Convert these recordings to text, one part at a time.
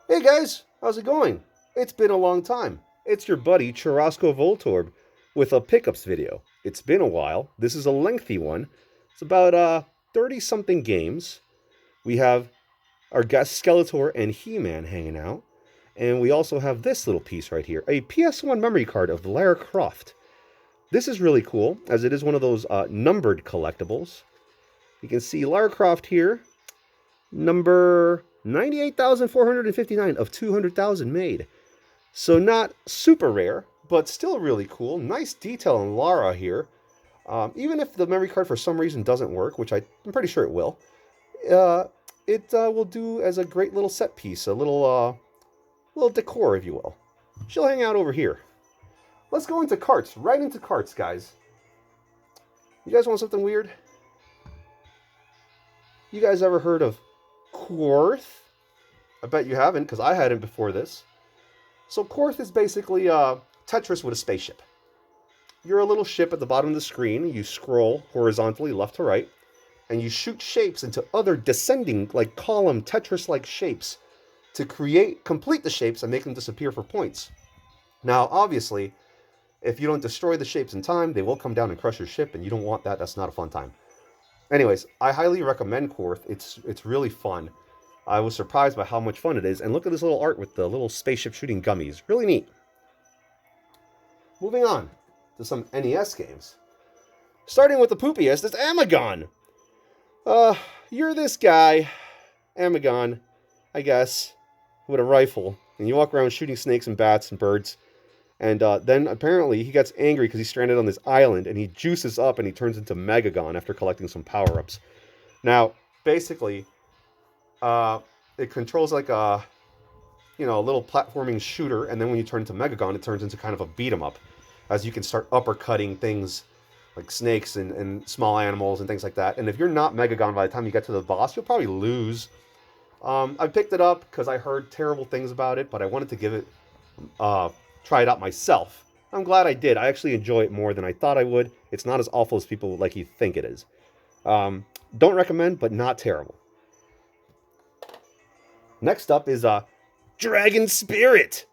Hey guys, how's it going? It's been a long time. It's your buddy Churrasco Voltorb with a pickups video. It's been a while. This is a lengthy one. It's about 30 something games. We have our guest Skeletor and He-Man hanging out. And we also have this little piece right here, a PS1 memory card of Lara Croft. This is really cool, as it is one of those numbered collectibles. You can see Lara Croft here, number 98,459 of 200,000 made. So not super rare, but still really cool. Nice detail on Lara here. Even if the memory card for some reason doesn't work, which I'm pretty sure it will, uh, it will do as a great little set piece, a little decor, if you will. She'll hang out over here. Let's go into carts, right into carts, guys. You guys want something weird? You guys ever heard of Quarth? I bet you haven't, because I hadn't before this. So Quarth is basically Tetris with a spaceship. You're a little ship at the bottom of the screen. You scroll horizontally left to right, and you shoot shapes into other descending, like column Tetris-like shapes to complete the shapes and make them disappear for points. Now, obviously, if you don't destroy the shapes in time, they will come down and crush your ship, and you don't want that. That's not a fun time. Anyways, I highly recommend Quarth. It's really fun. I was surprised by how much fun it is. And look at this little art with the little spaceship shooting gummies. Really neat. Moving on to some NES games. Starting with the poopiest, it's Amagon. You're this guy, Amagon, I guess, with a rifle. And you walk around shooting snakes and bats and birds. And then apparently he gets angry because he's stranded on this island. And he juices up and he turns into Megagon after collecting some power-ups. Now, basically, it controls like a little platforming shooter, and then when you turn into Megagon, it turns into kind of a beat 'em up, as you can start uppercutting things like snakes and small animals and things like that. And if you're not Megagon by the time you get to the boss, you'll probably lose. I picked it up because I heard terrible things about it, but I wanted to give it, try it out myself. I'm glad I did. I actually enjoy it more than I thought I would. It's not as awful as people like you think it is. Don't recommend, but not terrible. Next up is Dragon Spirit,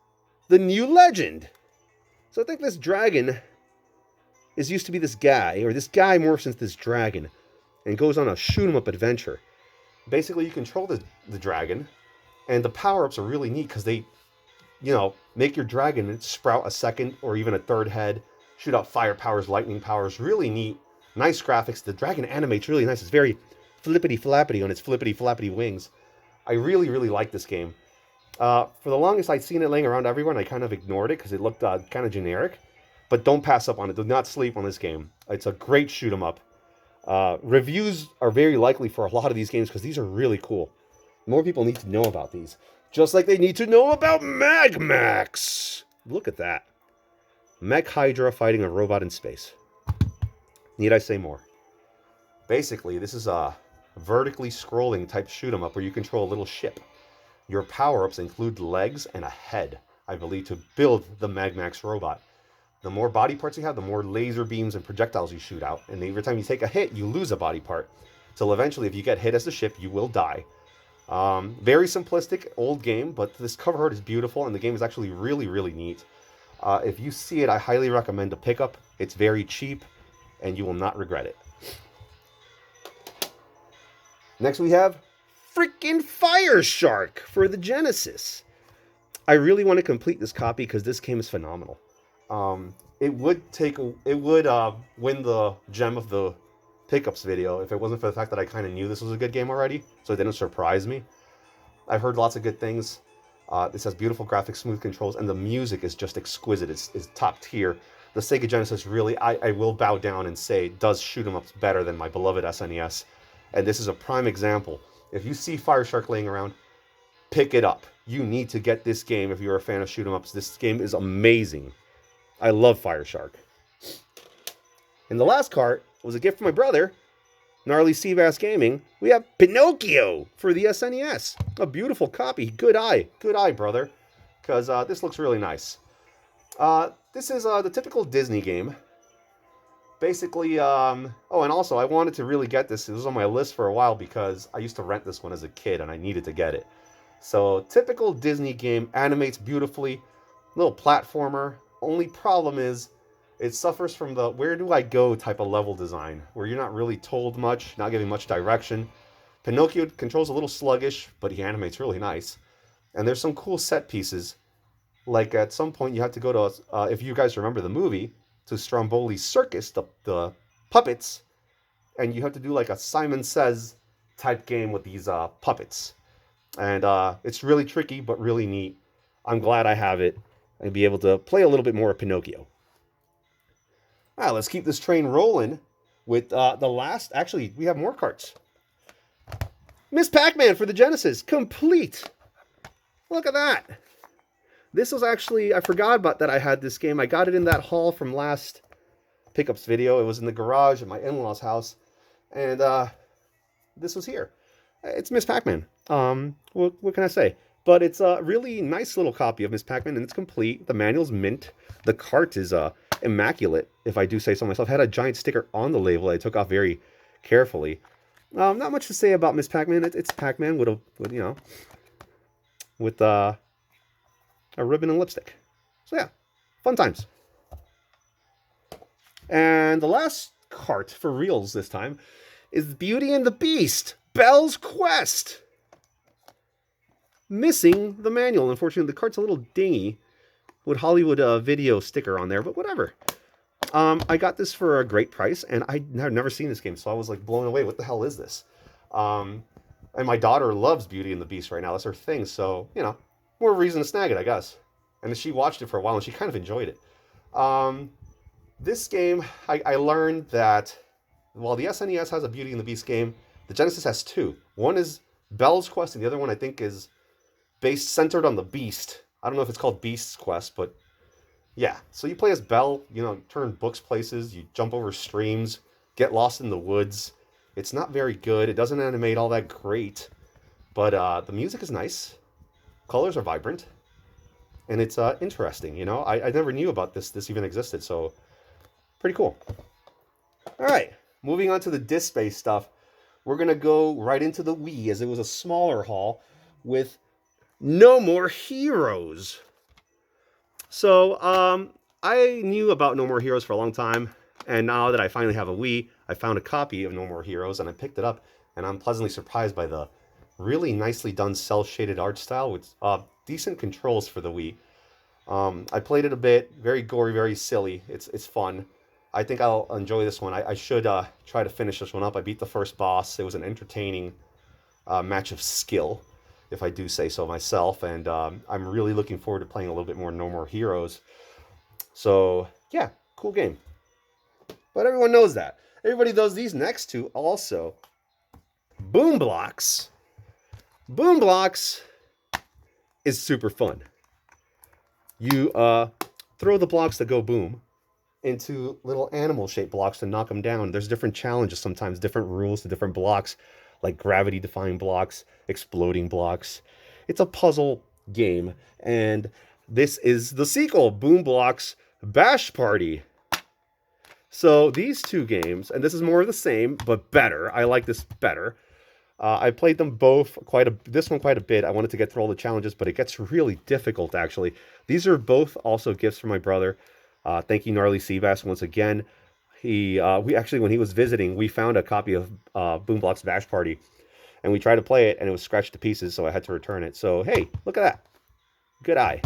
the new legend. So I think this dragon used to be this guy, or this guy morphs into this dragon and goes on a shoot 'em up adventure. Basically, you control the dragon, and the power-ups are really neat because they, make your dragon sprout a second or even a third head, shoot out fire powers, lightning powers. Really neat. Nice graphics. The dragon animates really nice. It's very flippity-flappity on its flippity-flappity wings. I really, really like this game. For the longest, I'd seen it laying around everywhere, and I kind of ignored it because it looked kind of generic. But don't pass up on it. Do not sleep on this game. It's a great shoot 'em up. Reviews are very likely for a lot of these games because these are really cool. More people need to know about these. Just like they need to know about Magmax. Look at that. Mech Hydra fighting a robot in space. Need I say more? Basically, this is a vertically scrolling type shoot 'em up where you control a little ship. Your power-ups include legs and a head, I believe, to build the Magmax robot. The more body parts you have, the more laser beams and projectiles you shoot out. And every time you take a hit, you lose a body part. Till eventually, if you get hit as the ship, you will die. Very simplistic, old game, but this cover art is beautiful, and the game is actually really, really neat. If you see it, I highly recommend a pickup. It's very cheap, and you will not regret it. Next we have freaking Fire Shark for the Genesis. I really want to complete this copy because this game is phenomenal. It would win the gem of the pickups video if it wasn't for the fact that I kind of knew this was a good game already, so it didn't surprise me. I've heard lots of good things. This has beautiful graphics, smooth controls, and the music is just exquisite. It's top tier. The Sega Genesis really, I will bow down and say, does shoot 'em ups better than my beloved SNES. And this is a prime example. If you see Fire Shark laying around, pick it up. You need to get this game if you're a fan of shoot 'em ups. This game is amazing. I love Fire Shark. And the last cart was a gift from my brother, Gnarly Seabass Gaming. We have Pinocchio for the SNES. A beautiful copy. Good eye, brother. Because this looks really nice. This is the typical Disney game. Basically, oh, and also I wanted to really get this. It was on my list for a while because I used to rent this one as a kid and I needed to get it. So typical Disney game, animates beautifully, little platformer. Only problem is it suffers from the where do I go type of level design, where you're not really told much, not giving much direction. Pinocchio controls a little sluggish, but he animates really nice. And there's some cool set pieces. Like at some point, you have to go to, if you guys remember the movie, to Stromboli's circus, the puppets, and you have to do like a Simon Says type game with these puppets. And it's really tricky, but really neat. I'm glad I have it and be able to play a little bit more of Pinocchio. All right, let's keep this train rolling with the last. Actually, we have more carts. Miss Pac-Man for the Genesis, complete. Look at that. This was actually, I forgot about that I had this game. I got it in that haul from last pickups video. It was in the garage at my in-laws' house. And this was here. It's Miss Pac-Man. What can I say? But it's a really nice little copy of Miss Pac-Man, and it's complete. The manual's mint. The cart is immaculate, if I do say so myself. It had a giant sticker on the label that I took off very carefully. Not much to say about Miss Pac-Man. It's Pac-Man with a ribbon and lipstick. So yeah, fun times. And the last cart for reals this time is Beauty and the Beast, Belle's Quest. Missing the manual. Unfortunately, the cart's a little dingy with Hollywood video sticker on there, but whatever. I got this for a great price, and I have never seen this game, so I was like blown away. What the hell is this? And my daughter loves Beauty and the Beast right now. That's her thing, so, you know, more reason to snag it, I guess. And she watched it for a while, and she kind of enjoyed it. This game, I learned that while the SNES has a Beauty and the Beast game, the Genesis has two. One is Belle's Quest, and the other one I think is centered on the Beast. I don't know if it's called Beast's Quest, but yeah. So you play as Belle, you know, turn books places, you jump over streams, get lost in the woods. It's not very good. It doesn't animate all that great, but the music is nice. Colors are vibrant. And it's interesting, you know. I never knew about this even existed, so pretty cool. All right, moving on to the disc space stuff. We're going to go right into the Wii, as it was a smaller haul, with No More Heroes. So, I knew about No More Heroes for a long time, and now that I finally have a Wii, I found a copy of No More Heroes, and I picked it up, and I'm pleasantly surprised by the really nicely done cel-shaded art style with decent controls for the Wii. I played it a bit, very gory, very silly. It's fun. I think I'll enjoy this one. I should try to finish this one up. I beat the first boss. It was an entertaining match of skill, if I do say so myself. And I'm really looking forward to playing a little bit more No More Heroes. So, yeah, cool game. But everyone knows that. Everybody knows these next two also. Boom Blox. Boom Blox is super fun. You throw the blocks that go boom into little animal-shaped blocks to knock them down. There's different challenges sometimes, different rules to different blocks, like gravity-defying blocks, exploding blocks. It's a puzzle game, and this is the sequel, Boom Blox Bash Party. So these two games, and this is more of the same, but better. I like this better. I played them both this one quite a bit. I wanted to get through all the challenges, but it gets really difficult, actually. These are both also gifts from my brother. Thank you, Gnarly Seabass, once again. We actually, when he was visiting, we found a copy of Boom Blox Bash Party, and we tried to play it, and it was scratched to pieces, so I had to return it. So, hey, look at that. Good eye.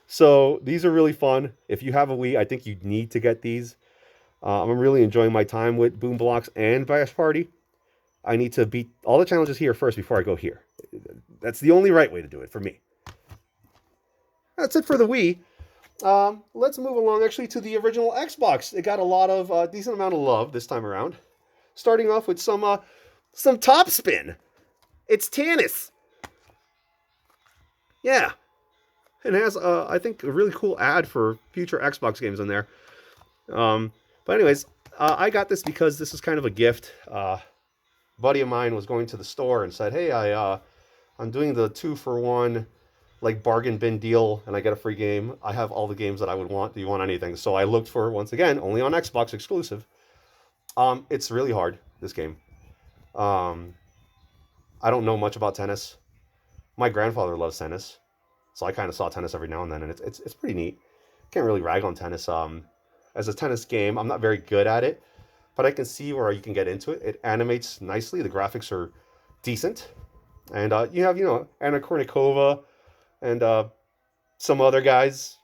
So, these are really fun. If you have a Wii, I think you need to get these. I'm really enjoying my time with Boom Blox and Bash Party. I need to beat all the challenges here first before I go here. That's the only right way to do it for me. That's it for the Wii. Let's move along actually to the original Xbox. It got a lot of decent amount of love this time around. Starting off with some Top Spin. It's Tannis. Yeah. It has I think a really cool ad for future Xbox games in there. But anyways, I got this because this is kind of a gift. Buddy of mine was going to the store and said, "Hey, I'm doing the 2-for-1 like bargain bin deal, and I get a free game. I have all the games that I would want. Do you want anything?" So I looked for, once again, only on Xbox exclusive. It's really hard, this game. I don't know much about tennis. My grandfather loves tennis, so I kind of saw tennis every now and then, and it's pretty neat. Can't really rag on tennis. As a tennis game, I'm not very good at it, but I can see where you can get into it. It animates nicely. The graphics are decent, and you have Anna Kournikova and some other guys.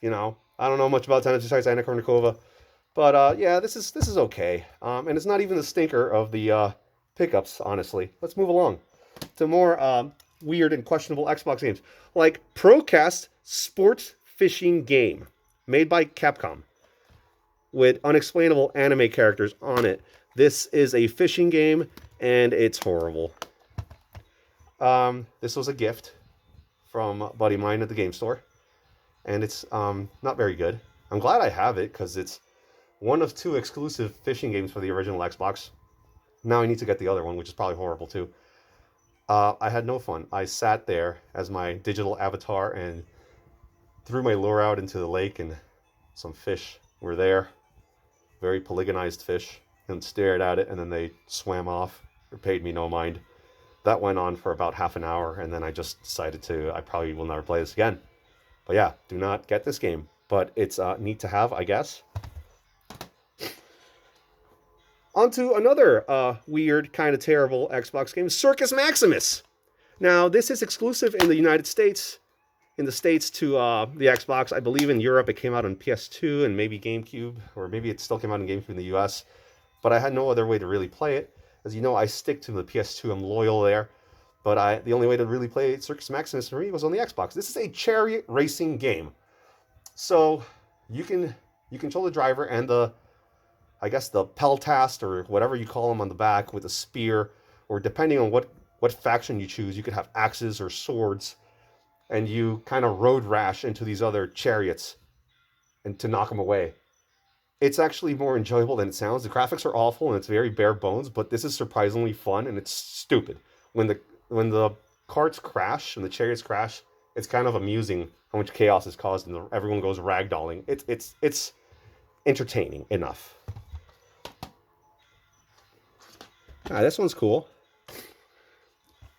I don't know much about tennis besides Anna Kournikova, but yeah, this is okay. And it's not even the stinker of the pickups, honestly. Let's move along to more weird and questionable Xbox games, like Procast Sports Fishing Game, made by Capcom, with unexplainable anime characters on it. This is a fishing game, and it's horrible. This was a gift from a buddy of mine at the game store, and it's not very good. I'm glad I have it, because it's one of two exclusive fishing games for the original Xbox. Now I need to get the other one, which is probably horrible too. I had no fun. I sat there as my digital avatar and threw my lure out into the lake, and some fish were there, very polygonized fish, and stared at it, and then they swam off or paid me no mind. That went on for about half an hour, and then I just decided I probably will never play this again. But yeah, do not get this game. But it's neat to have, I guess. On to another weird, kind of terrible Xbox game, Circus Maximus. Now, this is exclusive in the United States, to the Xbox. I believe in Europe it came out on PS2 and maybe GameCube, or maybe it still came out on GameCube in the US. But I had no other way to really play it. As you know, I stick to the PS2. I'm loyal there. But the only way to really play Circus Maximus for me was on the Xbox. This is a chariot racing game. So you control the driver and the peltast, or whatever you call them, on the back with a spear, or depending on what faction you choose, you could have axes or swords, and you kind of road rash into these other chariots and to knock them away. It's actually more enjoyable than it sounds. The graphics are awful and it's very bare bones, but this is surprisingly fun, and it's stupid. When the carts crash and the chariots crash, it's kind of amusing how much chaos is caused, and everyone goes ragdolling. It's entertaining enough. This one's cool.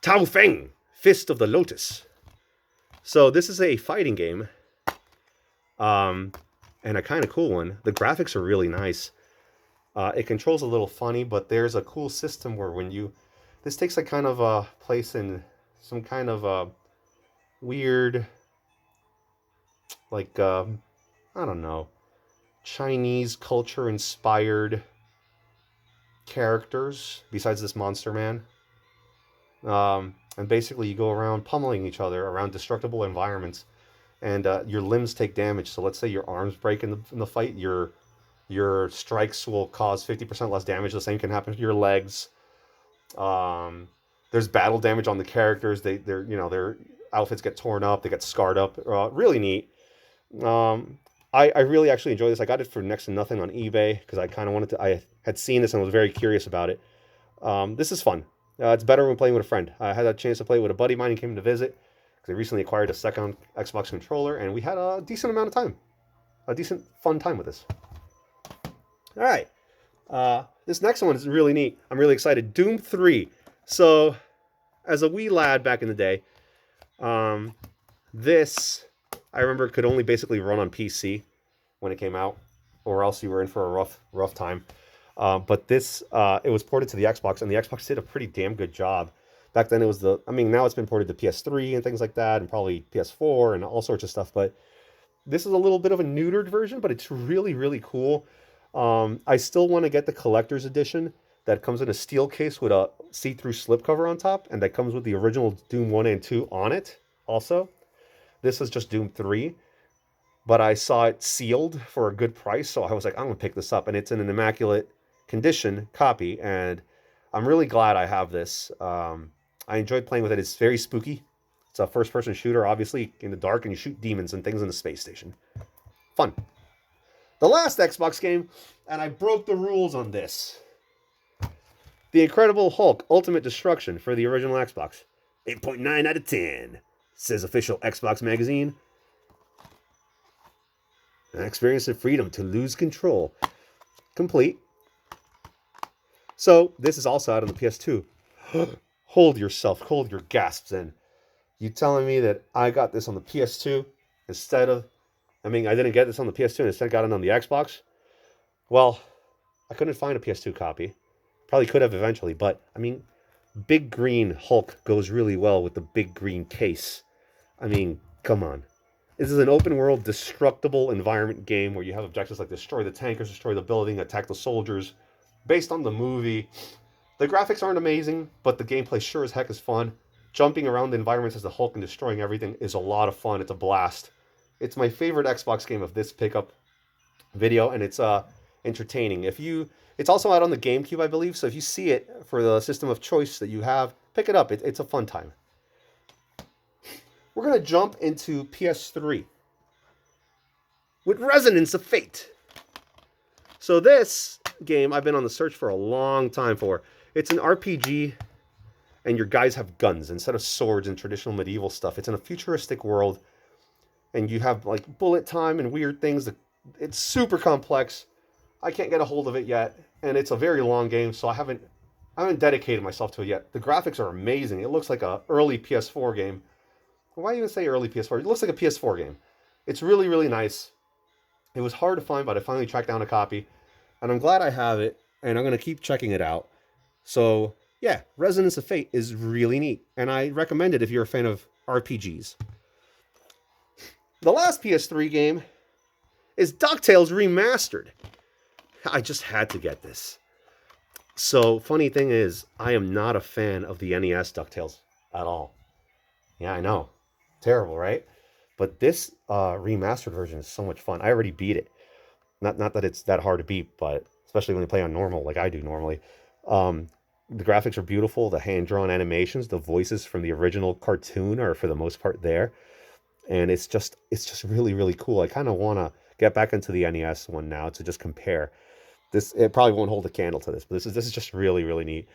Tao Feng, Fist of the Lotus. So this is a fighting game, and a kind of cool one. The graphics are really nice. It controls a little funny, but there's a cool system where this takes a kind of a place in some kind of a weird, like, I don't know, Chinese culture inspired characters besides this monster man. And basically you go around pummeling each other around destructible environments, and your limbs take damage. So let's say your arms break in the fight, your strikes will cause 50% less damage. The same can happen to your legs. There's battle damage on the characters. Their outfits get torn up, they get scarred up. Really neat. I really actually enjoy this. I got it for next to nothing on eBay because I had seen this and was very curious about it. This is fun. It's better when playing with a friend. I had a chance to play with a buddy of mine who came to visit because I recently acquired a second Xbox controller, and we had a decent amount of time. A decent, fun time with this. All right. This next one is really neat. I'm really excited. Doom 3. So, as a wee lad back in the day, this, I remember, could only basically run on PC when it came out, or else you were in for a rough time. But this, it was ported to the Xbox, and the Xbox did a pretty damn good job. Back then it was now it's been ported to PS3 and things like that, and probably PS4 and all sorts of stuff, but this is a little bit of a neutered version, but it's really, really cool. I still want to get the collector's edition that comes in a steel case with a see-through slipcover on top, and that comes with the original Doom 1 and 2 on it also. This is just Doom 3, but I saw it sealed for a good price, so I was like, I'm going to pick this up, and it's in an immaculate condition copy, and I'm really glad I have this. I enjoyed playing with it. It's very spooky. It's a first-person shooter, obviously, in the dark, and you shoot demons and things in the space station. Fun. The last Xbox game, and I broke the rules on this. The Incredible Hulk Ultimate Destruction for the original Xbox. 8.9 out of 10, says official Xbox magazine. An experience of freedom to lose control. Complete. So, this is also out on the PS2. Hold your gasps in. You telling me that I got this on the PS2 instead of, I mean, I didn't get this on the PS2 and instead got it on the Xbox? Well, I couldn't find a PS2 copy. Probably could have eventually, but I mean, big green Hulk goes really well with the big green case. I mean, come on. This is an open world, destructible environment game where you have objectives like destroy the tankers, destroy the building, attack the soldiers. Based on the movie, the graphics aren't amazing, but the gameplay sure as heck is fun. Jumping around the environments as the Hulk and destroying everything is a lot of fun. It's a blast. It's my favorite Xbox game of this pickup video, and it's entertaining. It's also out on the GameCube, I believe. So if you see it for the system of choice that you have, pick it up. It's a fun time. We're gonna jump into PS3 with Resonance of Fate. So this game I've been on the search for a long time for. It's an RPG, and your guys have guns instead of swords and traditional medieval stuff. It's in a futuristic world, and you have like bullet time and weird things. It's super complex. I can't get a hold of it yet, and it's a very long game, so I haven't dedicated myself to it yet. The graphics are amazing. It looks like an early PS4 game. Why even say early PS4? It looks like a PS4 game. It's really, really nice. It was hard to find, but I finally tracked down a copy, and I'm glad I have it, and I'm going to keep checking it out. So, yeah, Resonance of Fate is really neat, and I recommend it if you're a fan of RPGs. The last PS3 game is DuckTales Remastered. I just had to get this. So, funny thing is, I am not a fan of the NES DuckTales at all. Yeah, I know. Terrible, right? But this remastered version is so much fun. I already beat it. Not that it's that hard to beat, but especially when you play on normal like I do normally. The graphics are beautiful. The hand-drawn animations, the voices from the original cartoon are for the most part there. And it's just really, really cool. I kind of want to get back into the NES one now to just compare. It probably won't hold a candle to this, but this is just really, really neat.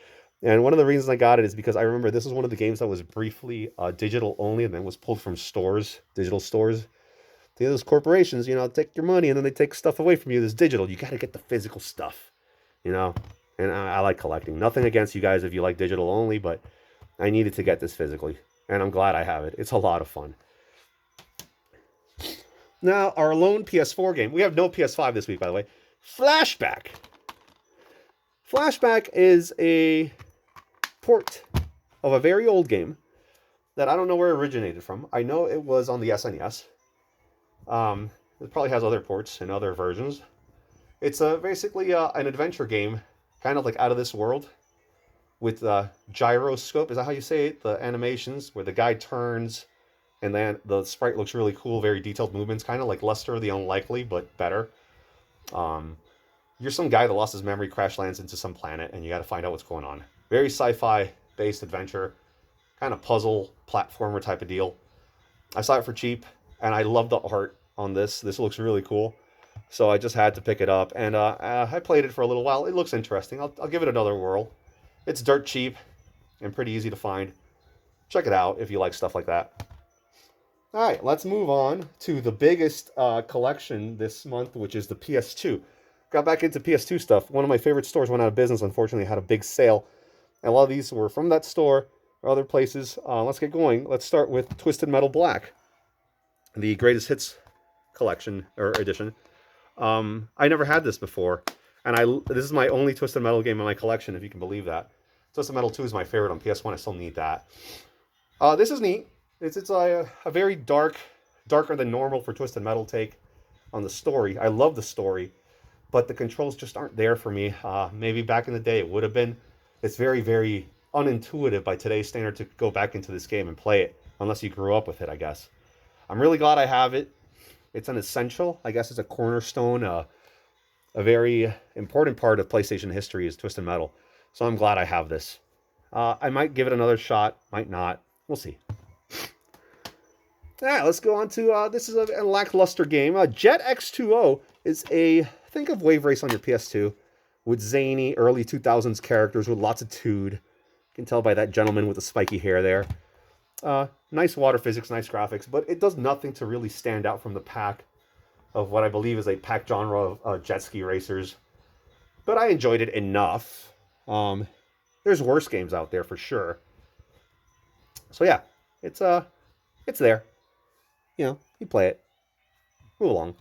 And one of the reasons I got it is because I remember this was one of the games that was briefly digital only and then was pulled from stores, digital stores. Those corporations, take your money and then they take stuff away from you that's digital. You got to get the physical stuff, And I like collecting. Nothing against you guys if you like digital only, but I needed to get this physically. And I'm glad I have it. It's a lot of fun. Now, our lone PS4 game. We have no PS5 this week, by the way. Flashback. Flashback is a port of a very old game that I don't know where it originated from. I know it was on the SNES. It probably has other ports and other versions. It's basically an adventure game, kind of like Out of This World, with gyroscope. Is that how you say it? The animations where the guy turns and then the sprite looks really cool, very detailed movements, kind of like Lester the Unlikely, but better. You're some guy that lost his memory, crash lands into some planet, and you got to find out what's going on. Very sci-fi based adventure, kind of puzzle platformer type of deal. I saw it for cheap, and I love the art on this. This looks really cool, so I just had to pick it up, and I played it for a little while. It looks interesting. I'll give it another whirl. It's dirt cheap and pretty easy to find. Check it out if you like stuff like that. All right, let's move on to the biggest collection this month, which is the PS2. Got back into PS2 stuff. One of my favorite stores went out of business, unfortunately, had a big sale. And a lot of these were from that store or other places. Let's get going. Let's start with Twisted Metal Black, the greatest hits collection or edition. I never had this before, and this is my only Twisted Metal game in my collection, if you can believe that. Twisted Metal 2 is my favorite on PS1. I still need that. This is neat. It's a very darker than normal for Twisted Metal take on the story. I love the story, but the controls just aren't there for me. Maybe back in the day it would have been. It's very, very unintuitive by today's standard to go back into this game and play it, unless you grew up with it, I guess. I'm really glad I have it. It's an essential. I guess it's a cornerstone. A very important part of PlayStation history is Twisted Metal. So I'm glad I have this. I might give it another shot. Might not. We'll see. All right, let's go on to, this is a lackluster game. Jet X2O is think of Wave Race on your PS2 with zany early 2000s characters with lots of tood. You can tell by that gentleman with the spiky hair there. Nice water physics, nice graphics, but it does nothing to really stand out from the pack of what I believe is a pack genre of jet ski racers. But I enjoyed it enough. There's worse games out there for sure. So yeah, it's It's there. You know, you play it. Move along.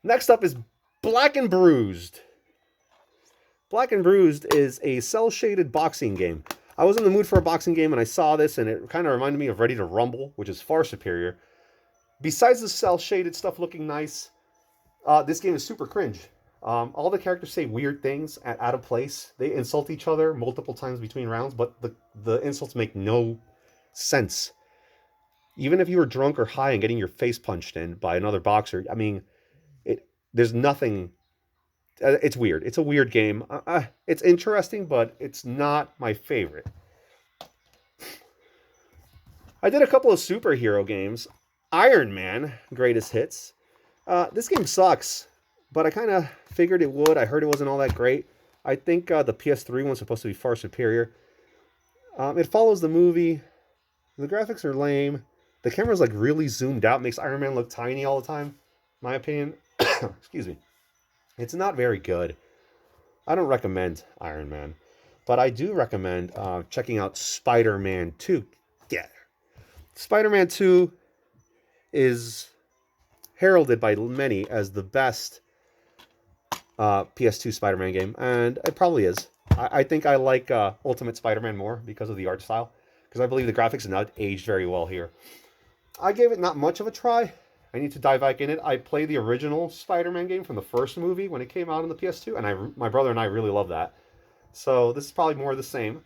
Next up is Black and Bruised. Black and Bruised is a cel-shaded boxing game. I was in the mood for a boxing game and I saw this and it kind of reminded me of Ready to Rumble, which is far superior. Besides the cel-shaded stuff looking nice, this game is super cringe. All the characters say weird things out of place. They insult each other multiple times between rounds, but the insults make no sense. Even if you were drunk or high and getting your face punched in by another boxer, I mean, there's nothing. It's weird. It's a weird game. It's interesting, but it's not my favorite. I did a couple of superhero games. Iron Man, Greatest Hits. This game sucks, but I kind of figured it would. I heard it wasn't all that great. I think the PS3 one's supposed to be far superior. It follows the movie. The graphics are lame. The camera's like really zoomed out, makes Iron Man look tiny all the time. My opinion. Excuse me. It's not very good. I don't recommend Iron Man, but I do recommend checking out Spider-Man 2. Yeah. Spider-Man 2 is heralded by many as the best PS2 Spider-Man game, and it probably is. I think I like Ultimate Spider-Man more because of the art style, because I believe the graphics have not aged very well here. I gave it not much of a try. I need to dive back in it. I played the original Spider-Man game from the first movie when it came out on the PS2, and my brother and I really love that. So this is probably more of the same.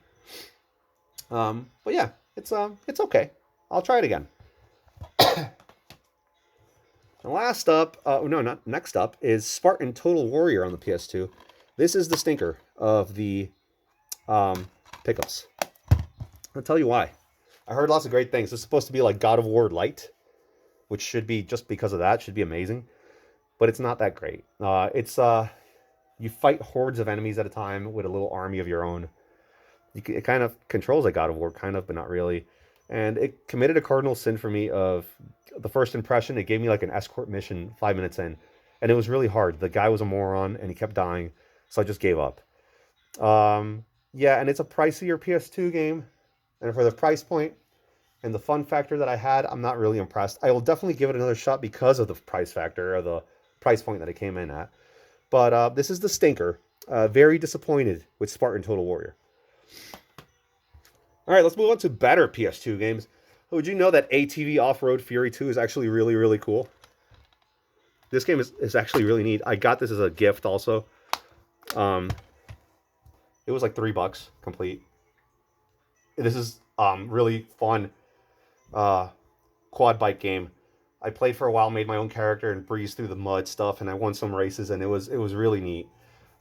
But yeah, it's okay. I'll try it again. Next up is Spartan Total Warrior on the PS2. This is the stinker of the pickups. I'll tell you why. I heard lots of great things. It's supposed to be like God of War Light, which should be, just because of that, should be amazing. But it's not that great. You fight hordes of enemies at a time with a little army of your own. It kind of controls like God of War, kind of, but not really. And it committed a cardinal sin for me of the first impression. It gave me like an escort mission 5 minutes in. And it was really hard. The guy was a moron and he kept dying. So I just gave up. Yeah, and it's a pricier PS2 game. And for the price point and the fun factor that I had, I'm not really impressed. I will definitely give it another shot because of the price factor or the price point that it came in at. But this is the stinker. Very disappointed with Spartan Total Warrior. All right, let's move on to better PS2 games. Would you know that ATV Off-Road Fury 2 is actually really, really cool? This game is actually really neat. I got this as a gift also. It was like $3 complete. This is really fun quad bike game. I played for a while, made my own character, and breezed through the mud stuff, and I won some races, and it was really neat.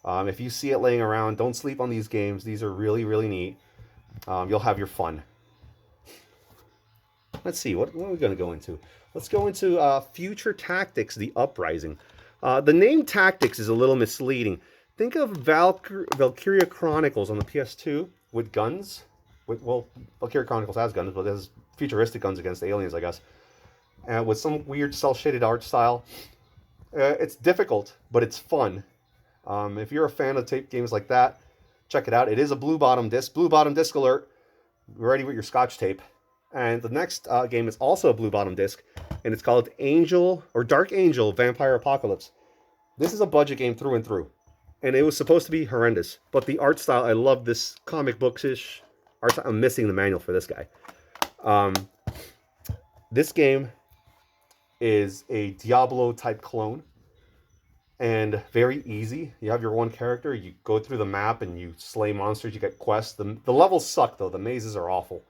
If you see it laying around, don't sleep on these games. These are really, really neat. You'll have your fun. Let's see, what are we going to go into? Let's go into Future Tactics, The Uprising. The name Tactics is a little misleading. Think of Valkyria Chronicles on the PS2 with guns. Well, Valkyria Chronicles has guns, but it has futuristic guns against aliens, I guess. With some weird cel-shaded art style. It's difficult, but it's fun. If you're a fan of tape games like that, check it out. It is a blue bottom disc. Blue bottom disc alert. Ready with your Scotch tape. And the next game is also a blue bottom disc, and it's called Dark Angel Vampire Apocalypse. This is a budget game through and through, and it was supposed to be horrendous. But the art style, I love this comic books-ish art style. I'm missing the manual for this guy. This game is a Diablo-type clone, and very easy. You have your one character, you go through the map, and you slay monsters, you get quests. The levels suck, though. The mazes are awful.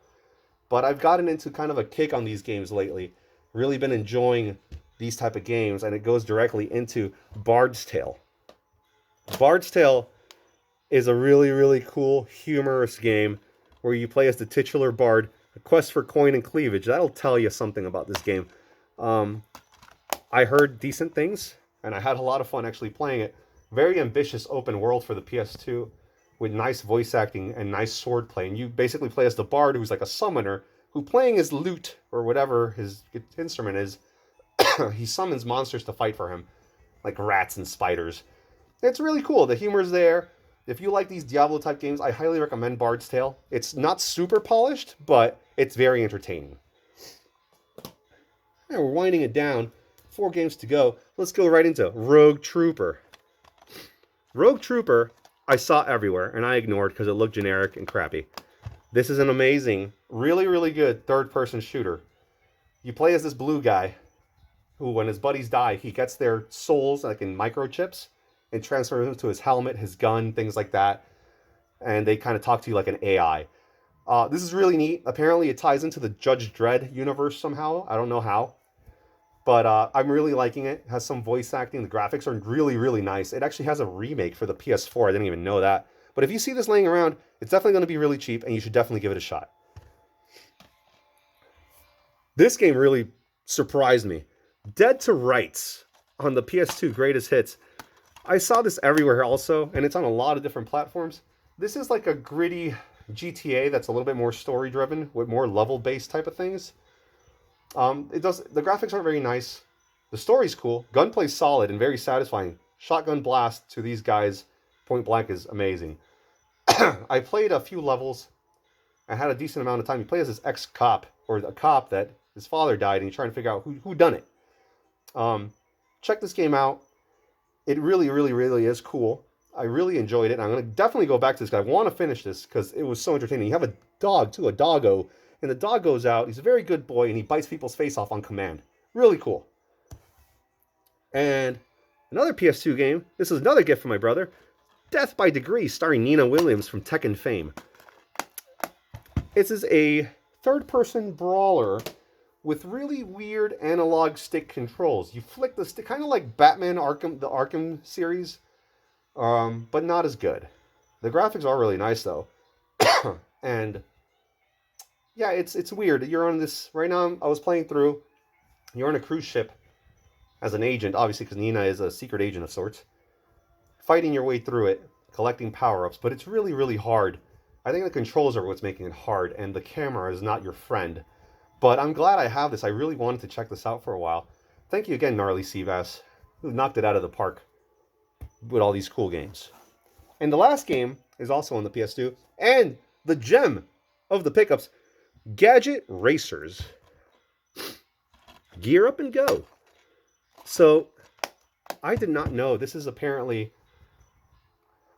But I've gotten into kind of a kick on these games lately. Really been enjoying these type of games, and it goes directly into Bard's Tale. Bard's Tale is a really, really cool, humorous game where you play as the titular bard, a quest for coin and cleavage. That'll tell you something about this game. I heard decent things, and I had a lot of fun actually playing it. Very ambitious open world for the PS2. With nice voice acting and nice sword play. And you basically play as the bard, who's like a summoner, who playing his lute, or whatever his instrument is, he summons monsters to fight for him, like rats and spiders. It's really cool. The humor's there. If you like these Diablo-type games, I highly recommend Bard's Tale. It's not super polished, but it's very entertaining. Yeah, we're winding it down. 4 games to go. Let's go right into Rogue Trooper. Rogue Trooper, I saw everywhere, and I ignored because it looked generic and crappy. This is an amazing, really, really good third-person shooter. You play as this blue guy who, when his buddies die, he gets their souls, like in microchips, and transfers them to his helmet, his gun, things like that. And they kind of talk to you like an AI. This is really neat. Apparently, it ties into the Judge Dredd universe somehow. I don't know how. But I'm really liking it. It has some voice acting. The graphics are really, really nice. It actually has a remake for the PS4. I didn't even know that. But if you see this laying around, it's definitely going to be really cheap, and you should definitely give it a shot. This game really surprised me. Dead to Rights on the PS2 Greatest Hits. I saw this everywhere also, and it's on a lot of different platforms. This is like a gritty GTA that's a little bit more story-driven with more level-based type of things. The graphics aren't very nice. The story's cool. Gunplay's solid and very satisfying. Shotgun blast to these guys point blank is amazing. I played a few levels. I had a decent amount of time. You play as this ex-cop, or a cop that his father died, and you're trying to figure out who done it. Check this game out. It really, really, really is cool. I really enjoyed it. I'm going to definitely go back to this guy. I want to finish this because it was so entertaining. You have a dog, too, a doggo. And the dog goes out. He's a very good boy, and he bites people's face off on command. Really cool. And another PS2 game. This is another gift from my brother. Death by Degree, starring Nina Williams from Tekken fame. This is a third-person brawler with really weird analog stick controls. You flick the stick, kind of like Batman Arkham, the Arkham series, but not as good. The graphics are really nice, though. And yeah, it's weird. You're on this, right now I was playing through, you're on a cruise ship as an agent, obviously because Nina is a secret agent of sorts, fighting your way through it, collecting power-ups, but it's really, really hard. I think the controls are what's making it hard, and the camera is not your friend. But I'm glad I have this. I really wanted to check this out for a while. Thank you again, Gnarly Seabass, who knocked it out of the park with all these cool games. And the last game is also on the PS2, and the gem of the pickups, Gadget Racers. Gear up and go. So, I did not know. This is apparently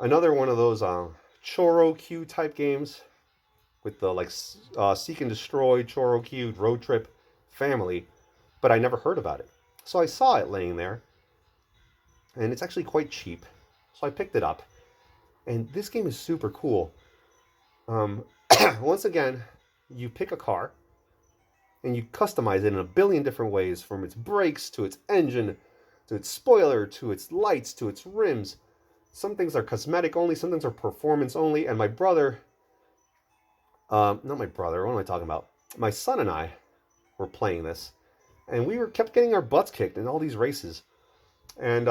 another one of those Choro Q type games with the like Seek and Destroy, Choro Q, Road Trip family, but I never heard about it. So I saw it laying there, and it's actually quite cheap. So I picked it up, and this game is super cool. Once again, you pick a car, and you customize it in a billion different ways, from its brakes, to its engine, to its spoiler, to its lights, to its rims. Some things are cosmetic only, some things are performance only, and my brother, not my brother, what am I talking about? My son and I were playing this, and we kept getting our butts kicked in all these races. And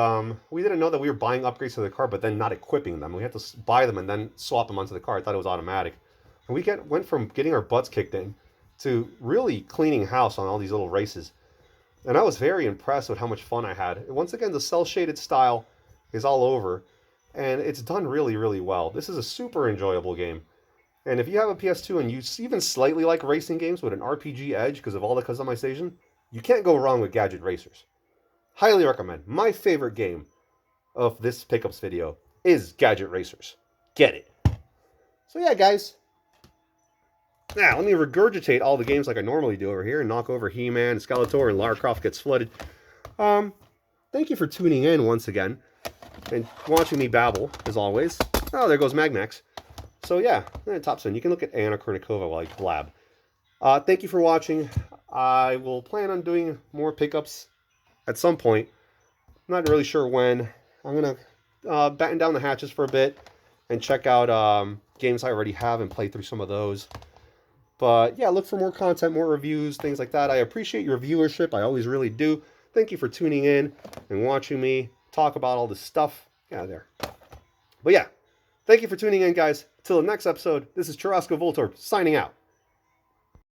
we didn't know that we were buying upgrades to the car, but then not equipping them. We had to buy them and then swap them onto the car. I thought it was automatic. And we went from getting our butts kicked in to really cleaning house on all these little races. And I was very impressed with how much fun I had. Once again, the cel-shaded style is all over, and it's done really, really well. This is a super enjoyable game. And if you have a PS2 and you even slightly like racing games with an RPG edge because of all the customization, you can't go wrong with Gadget Racers. Highly recommend. My favorite game of this pickups video is Gadget Racers. Get it. So yeah, guys. Now, let me regurgitate all the games like I normally do over here and knock over He-Man, Skeletor, and Lara Croft Gets Flooded. Thank you for tuning in once again and watching me babble, as always. Oh, there goes Magmax. So yeah, top spin. You can look at Anna Kournikova while I blab. Thank you for watching. I will plan on doing more pickups at some point. I'm not really sure when. I'm going to batten down the hatches for a bit and check out games I already have and play through some of those. But yeah, look for more content, more reviews, things like that. I appreciate your viewership. I always really do. Thank you for tuning in and watching me talk about all this stuff. Yeah, there. But yeah, thank you for tuning in, guys. Till the next episode, this is Churrasco Voltorb signing out.